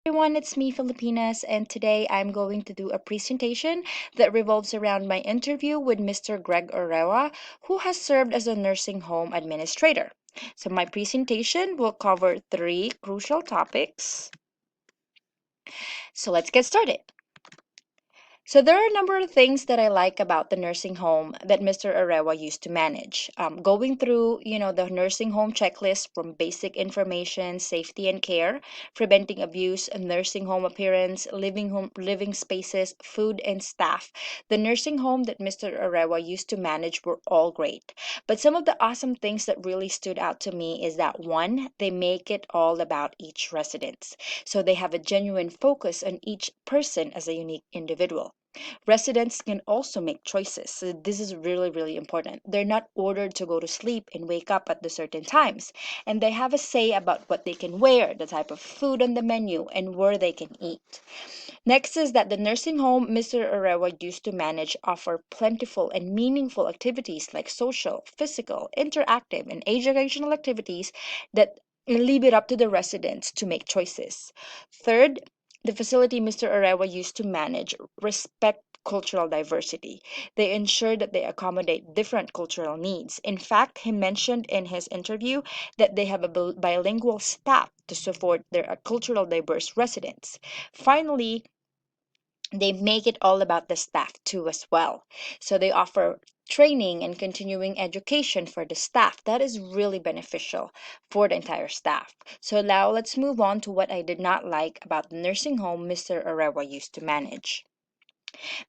Everyone, it's me, Filipinas, and today I'm going to do a presentation that revolves around my interview with Mr. Greg Orewa, who has served as a nursing home administrator. So, my presentation will cover three crucial topics. So, let's get started. So there are a number of things that I like about the nursing home that Mr. Arewa used to manage. Going through, the nursing home checklist from basic information, safety and care, preventing abuse, nursing home appearance, living spaces, food and staff. The nursing home that Mr. Arewa used to manage were all great. But some of the awesome things that really stood out to me is that one, they make it all about each resident. So they have a genuine focus on each person as a unique individual. Residents can also make choices. So this is really, really important. They're not ordered to go to sleep and wake up at the certain times. And they have a say about what they can wear, the type of food on the menu, and where they can eat. Next is that the nursing home Mr. Arewa used to manage offer plentiful and meaningful activities like social, physical, interactive, and educational activities that leave it up to the residents to make choices. Third, the facility Mr. Arewa used to manage respect cultural diversity. They ensure that they accommodate different cultural needs. In fact, he mentioned in his interview that they have a bilingual staff to support their cultural diverse residents. Finally, they make it all about the staff too as well. So they offer training and continuing education for the staff. That is really beneficial for the entire staff. So now let's move on to what I did not like about the nursing home Mr. Arewa used to manage.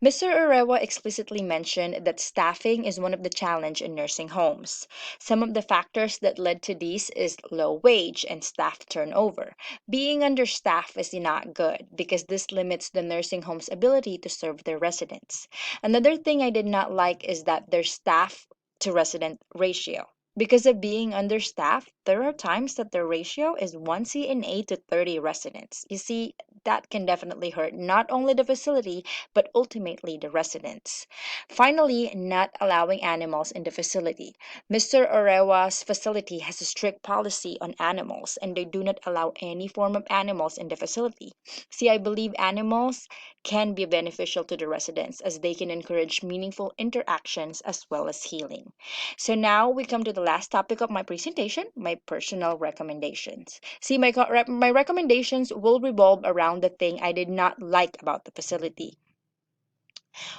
Mr. Urewa explicitly mentioned that staffing is one of the challenge in nursing homes. Some of the factors that led to these is low wage and staff turnover. Being understaffed is not good because this limits the nursing home's ability to serve their residents. Another thing I did not like is that their staff to resident ratio. Because of being understaffed, there are times that the ratio is 1 CNA to 30 residents. You see, that can definitely hurt not only the facility but ultimately the residents. Finally, not allowing animals in the facility. Mr. Orewa's facility has a strict policy on animals and they do not allow any form of animals in the facility. See, I believe animals can be beneficial to the residents as they can encourage meaningful interactions as well as healing. So now we come to the last topic of my presentation, my personal recommendations. See, my recommendations will revolve around the thing I did not like about the facility.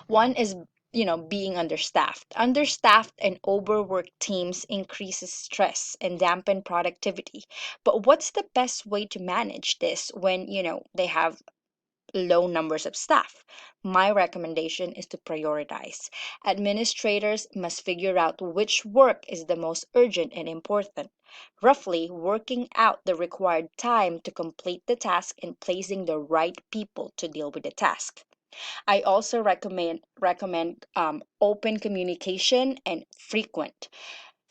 One is being understaffed. Understaffed and overworked teams increases stress and dampen productivity. But what's the best way to manage this when, they have low numbers of staff? My recommendation is to prioritize. Administrators must figure out which work is the most urgent and important, roughly working out the required time to complete the task and placing the right people to deal with the task. I also recommend open communication and frequent.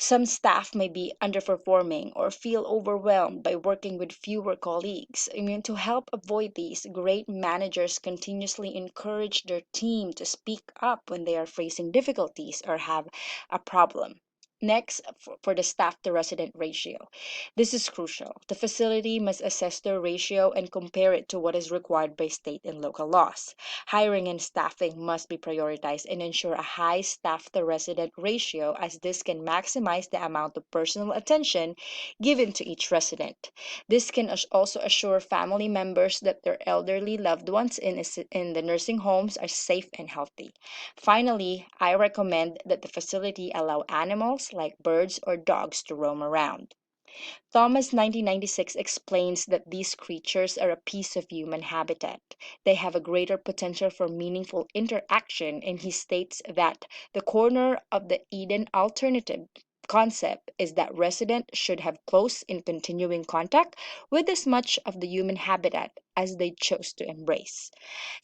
Some staff may be underperforming or feel overwhelmed by working with fewer colleagues. To help avoid these, great managers continuously encourage their team to speak up when they are facing difficulties or have a problem. Next, for the staff to resident ratio. This is crucial. The facility must assess their ratio and compare it to what is required by state and local laws. Hiring and staffing must be prioritized and ensure a high staff to resident ratio as this can maximize the amount of personal attention given to each resident. This can also assure family members that their elderly loved ones in the nursing homes are safe and healthy. Finally, I recommend that the facility allow animals like birds or dogs to roam around. Thomas 1996 explains that these creatures are a piece of human habitat. They have a greater potential for meaningful interaction, and he states that the corner of the Eden alternative concept is that residents should have close and continuing contact with as much of the human habitat as they chose to embrace.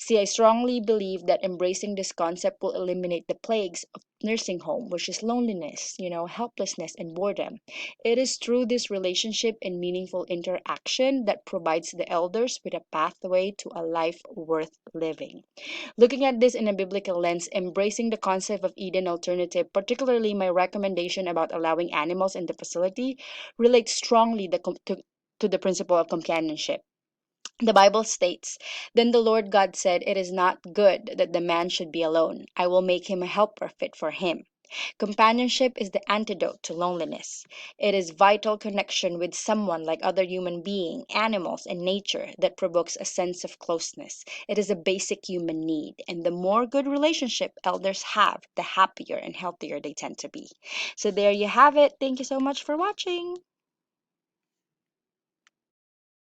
See, I strongly believe that embracing this concept will eliminate the plagues of nursing home, which is loneliness, helplessness, and boredom. It is through this relationship and meaningful interaction that provides the elders with a pathway to a life worth living. Looking at this in a biblical lens, embracing the concept of Eden alternative, particularly my recommendation about allowing animals in the facility, relates strongly to the principle of companionship. The Bible states, "Then the Lord God said, it is not good that the man should be alone. I will make him a helper fit for him." Companionship is the antidote to loneliness. It is vital connection with someone like other human being, animals, and nature that provokes a sense of closeness. It is a basic human need, and the more good relationship elders have, the happier and healthier they tend to be. So there you have it. Thank you so much for watching.